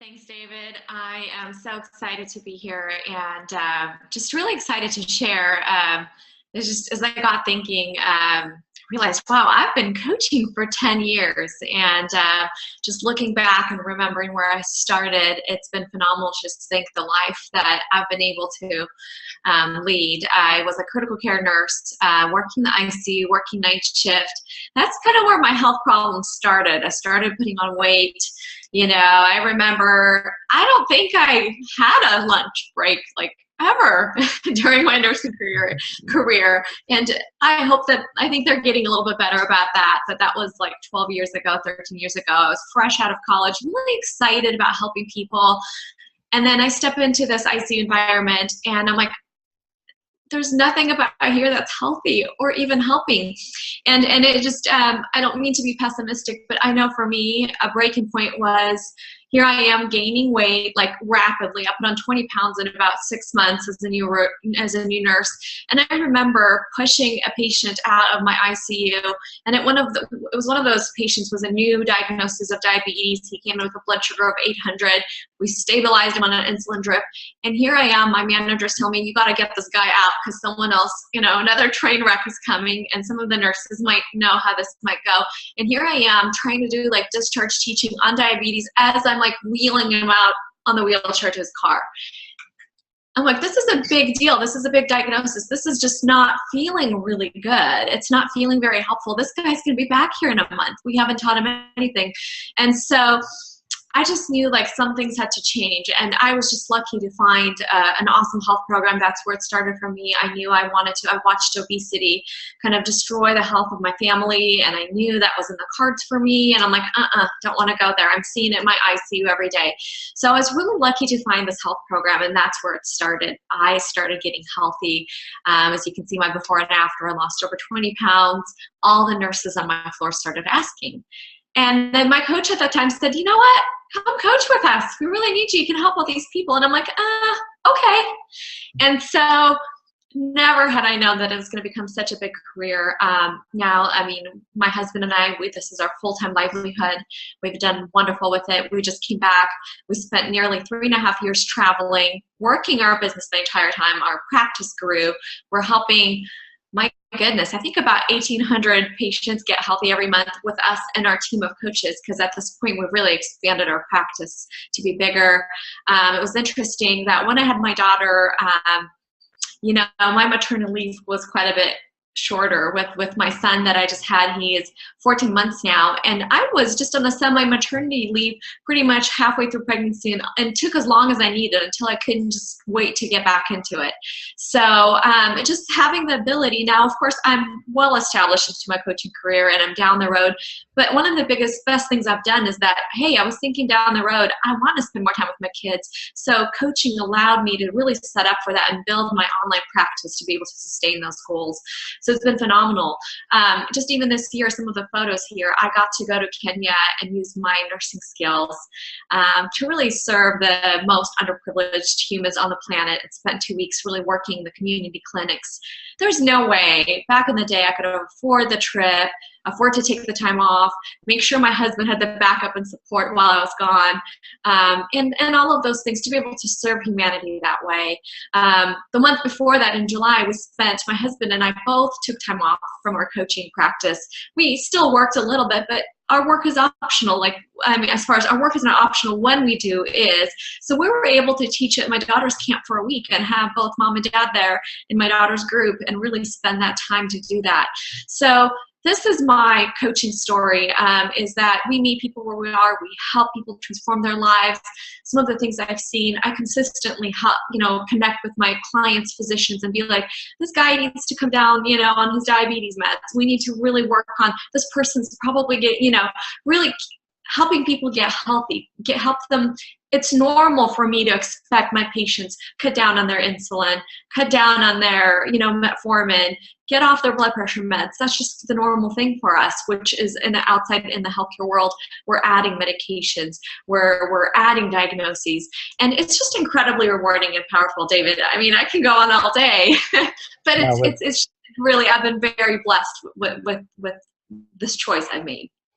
Thanks, David. I am so excited to be here and just really excited to share. It's just as I got thinking, realized, wow, I've been coaching for 10 years. And just looking back and remembering where I started, it's been phenomenal just to think the life that I've been able to lead. I was a critical care nurse, working the ICU, working night shift. That's kind of where my health problems started. I started putting on weight. I remember, I don't think I had a lunch break like ever during my nursing career. And I think they're getting a little bit better about that. But that was like 12 years ago, 13 years ago. I was fresh out of college, really excited about helping people. And then I step into this ICU environment and I'm like, there's nothing about here that's healthy or even helping. And it just, I don't mean to be pessimistic, but I know for me, a breaking point was here I am gaining weight like rapidly. I put on 20 pounds in about 6 months as a new nurse. And I remember pushing a patient out of my ICU. And it was one of those patients was a new diagnosis of diabetes. He came in with a blood sugar of 800. We stabilized him on an insulin drip. And here I am, my manager's telling me, you got to get this guy out because someone else, another train wreck is coming and some of the nurses might know how this might go. And here I am trying to do like discharge teaching on diabetes as I'm like wheeling him out on the wheelchair to his car. I'm like, this is a big deal. This is a big diagnosis. This is just not feeling really good. It's not feeling very helpful. This guy's going to be back here in a month. We haven't taught him anything. And so I just knew like some things had to change, and I was just lucky to find an awesome health program. That's where it started for me. I knew I wanted to. I watched obesity kind of destroy the health of my family, and I knew that was in the cards for me, and I'm like, don't want to go there. I'm seeing it in my ICU every day. So I was really lucky to find this health program, and that's where it started. I started getting healthy. As you can see, my before and after, I lost over 20 pounds. All the nurses on my floor started asking. And then my coach at that time said, you know what? Come coach with us. We really need you. You can help all these people. And I'm like, okay. And so never had I known that it was going to become such a big career. Now, I mean, my husband and I, this is our full-time livelihood. We've done wonderful with it. We just came back. We spent nearly 3.5 years traveling, working our business the entire time. Our practice grew. We're helping, my goodness, I think about 1,800 patients get healthy every month with us and our team of coaches, because at this point we've really expanded our practice to be bigger. It was interesting that when I had my daughter, my maternity leave was quite a bit shorter with my son that I just had. He is 14 months now, and I was just on the semi-maternity leave pretty much halfway through pregnancy, and took as long as I needed until I couldn't just wait to get back into it. So just having the ability now, of course, I'm well established into my coaching career and I'm down the road, but one of the best things I've done is that, hey, I was thinking down the road, I want to spend more time with my kids. So coaching allowed me to really set up for that and build my online practice to be able to sustain those goals. So it's been phenomenal. Just even this year, some of the photos here, I got to go to Kenya and use my nursing skills to really serve the most underprivileged humans on the planet, and spent 2 weeks really working the community clinics. There's no way, back in the day, I could afford the trip, afford to take the time off, make sure my husband had the backup and support while I was gone, and all of those things to be able to serve humanity that way. The month before that, in July, my husband and I both took time off from our coaching practice. We still worked a little bit, but our work is optional. As far as our work is not optional, when we do is. So we were able to teach at my daughter's camp for a week and have both mom and dad there in my daughter's group and really spend that time to do that. So this is my coaching story, is that we meet people where we are, we help people transform their lives. Some of the things I've seen, I consistently help, connect with my clients' physicians and be like, this guy needs to come down, on his diabetes meds. We need to really work on, this person's probably really helping people get healthy, help them. It's normal for me to expect my patients cut down on their insulin, cut down on their, metformin, get off their blood pressure meds. That's just the normal thing for us, which is outside in the healthcare world. We're adding medications, we're adding diagnoses, and it's just incredibly rewarding and powerful, David. I mean, I can go on all day, but it's really, I've been very blessed with this choice I made.